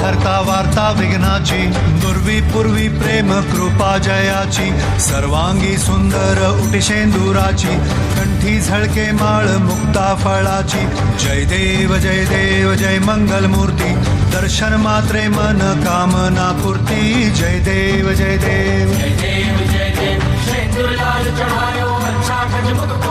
हरता वार्ता विघ्नाची, दुर्वी पूर्वी प्रेम कृपा जयाची, सर्वांगी सुंदर उटिशेंदुराची, कंठी झळके माळ मुक्ता फळाची. जय देव जय मंगल मूर्ती, दर्शन मात्रे मन कामना पूर्ती. जय देव जय देव शेंदूर लाल चढ़ायो अच्छा गजमुख